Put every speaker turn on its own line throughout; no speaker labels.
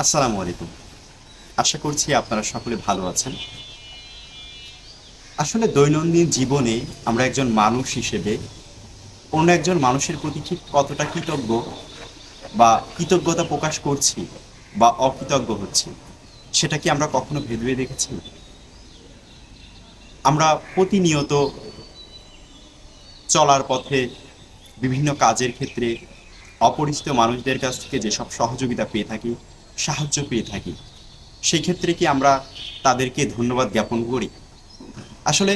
আসসালামু আলাইকুম। আশা করছি আপনারা সকলে ভালো আছেন। আসলে দৈনন্দিন জীবনে আমরা একজন মানুষ হিসেবে অন্য একজন মানুষের প্রতি ঠিক কতটা কৃতজ্ঞ বা কৃতজ্ঞতা প্রকাশ করছি বা অকৃতজ্ঞ হচ্ছি, সেটা কি আমরা কখনো ভেবে দেখেছি? আমরা প্রতিনিয়ত চলার পথে বিভিন্ন কাজের ক্ষেত্রে অপরিচিত মানুষদের কাছ থেকে যেসব সহযোগিতা পেয়ে থাকি, সাহায্য পেয়ে থাকি, সেই ক্ষেত্রে কি আমরা তাদেরকে ধন্যবাদ জ্ঞাপন করি? আসলে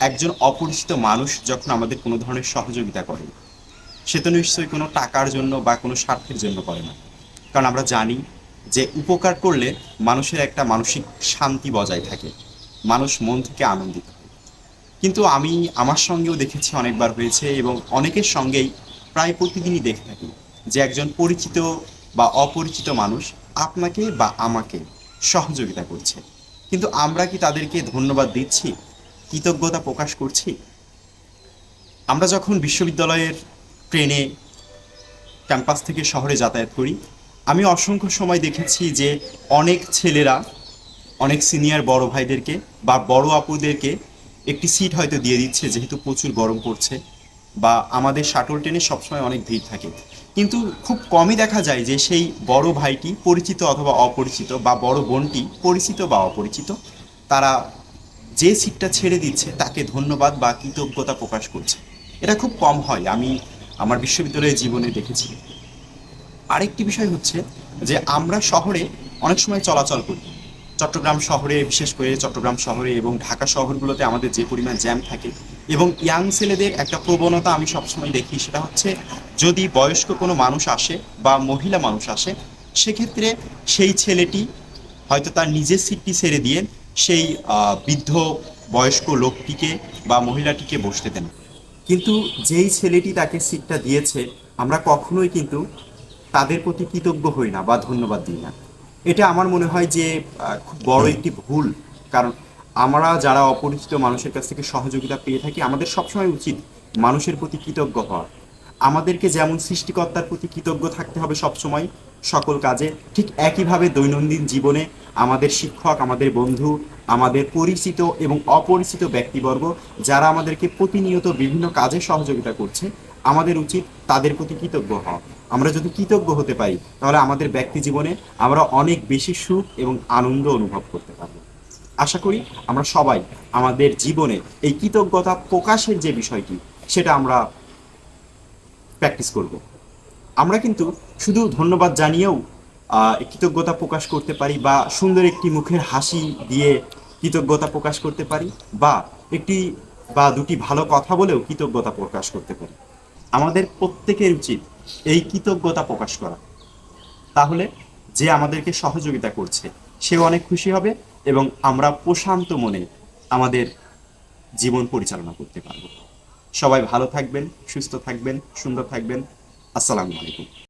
একজন অপরিচিত মানুষ যখন আমাদের কোনো ধরনের সহযোগিতা করে, সে তো নিশ্চয়ই কোনো টাকার জন্য বা কোনো স্বার্থের জন্য করে না। কারণ আমরা জানি যে উপকার করলে মানুষের একটা মানসিক শান্তি বজায় থাকে, মানুষ মন থেকে আনন্দিত হয়। কিন্তু আমি আমার সঙ্গেও দেখেছি, অনেকবার হয়েছে এবং অনেকের সঙ্গেই প্রায় প্রতিদিনই দেখে থাকি যে একজন পরিচিত বা অপরিচিত মানুষ আপনাকে বা আমাকে সহযোগিতা করছে, কিন্তু আমরা কি তাদেরকে ধন্যবাদ দিচ্ছি, কৃতজ্ঞতা প্রকাশ করছি? আমরা যখন বিশ্ববিদ্যালয়ের ট্রেনে ক্যাম্পাস থেকে শহরে যাতায়াত করি, আমি অসংখ্য সময় দেখেছি যে অনেক ছেলেরা অনেক সিনিয়র বড় ভাইদেরকে বা বড় আপুদেরকে একটি সিট হয়তো দিয়ে দিচ্ছে, যেহেতু প্রচুর গরম পড়ছে বা আমাদের শাটল ট্রেনে সবসময় অনেক ভিড় থাকে। কিন্তু খুব কমই দেখা যায় যে সেই বড় ভাইটি পরিচিত অথবা অপরিচিত, বা বড় বোনটি পরিচিত বা অপরিচিত, তারা যে সিটটা ছেড়ে দিচ্ছে তাকে ধন্যবাদ বা কৃতজ্ঞতা প্রকাশ করছে। এটা খুব কম হয়, আমি আমার বিশ্ববিদ্যালয়ের জীবনে দেখেছি। আরেকটি বিষয় হচ্ছে যে আমরা শহরে অনেক সময় চলাচল করি। চট্টগ্রাম শহরে, বিশেষ করে চট্টগ্রাম শহরে এবং ঢাকা শহরগুলোতে আমাদের যে পরিমাণ জ্যাম থাকে, এবং ইয়াং ছেলেদের একটা প্রবণতা আমি সবসময় দেখি, সেটা হচ্ছে যদি বয়স্ক কোনো মানুষ আসে বা মহিলা মানুষ আসে, সেক্ষেত্রে সেই ছেলেটি হয়তো তার নিজের সিটটি ছেড়ে দিয়ে সেই বৃদ্ধ বয়স্ক লোকটিকে বা মহিলাটিকে বসতে দেন। কিন্তু যেই ছেলেটি তাকে সিটটা দিয়েছে, আমরা কখনোই কিন্তু তাদের প্রতি কৃতজ্ঞ হই না বা ধন্যবাদ দিই না। এটা আমার মনে হয় যে খুব বড় একটি ভুল। কারণ আমরা যারা অপরিচিত মানুষের কাছ থেকে সহযোগিতা পেয়ে থাকি, আমাদের সবসময় উচিত মানুষের প্রতি কৃতজ্ঞ হওয়া। আমাদেরকে যেমন সৃষ্টিকর্তার প্রতি কৃতজ্ঞ থাকতে হবে সবসময় সকল কাজে, ঠিক একইভাবে দৈনন্দিন জীবনে আমাদের শিক্ষক, আমাদের বন্ধু, আমাদের পরিচিত এবং অপরিচিত ব্যক্তিবর্গ যারা আমাদেরকে প্রতিনিয়ত বিভিন্ন কাজে সহযোগিতা করছে, আমাদের উচিত তাদের প্রতি কৃতজ্ঞ হওয়া। আমরা যদি কৃতজ্ঞ হতে পারি, তাহলে আমাদের ব্যক্তি জীবনে আমরা অনেক বেশি সুখ এবং আনন্দ অনুভব করতে পারব। আশা করি আমরা সবাই আমাদের জীবনে এই কৃতজ্ঞতা প্রকাশের যে বিষয়টি, সেটা আমরা প্র্যাকটিস করব। আমরা কিন্তু শুধু ধন্যবাদ জানিয়েও কৃতজ্ঞতা প্রকাশ করতে পারি, বা সুন্দর একটি মুখের হাসি দিয়ে কৃতজ্ঞতা প্রকাশ করতে পারি, বা একটি বা দুটি ভালো কথা বলেও কৃতজ্ঞতা প্রকাশ করতে পারি। আমাদের প্রত্যেকের উচিত এই কৃতজ্ঞতা প্রকাশ করা। তাহলে যে আমাদেরকে সহযোগিতা করছে সেও অনেক খুশি হবে, এবং আমরা প্রশান্ত মনে আমাদের জীবন পরিচালনা করতে পারব। সবাই ভালো থাকবেন, সুস্থ থাকবেন, সুন্দর থাকবেন। আসসালামু আলাইকুম।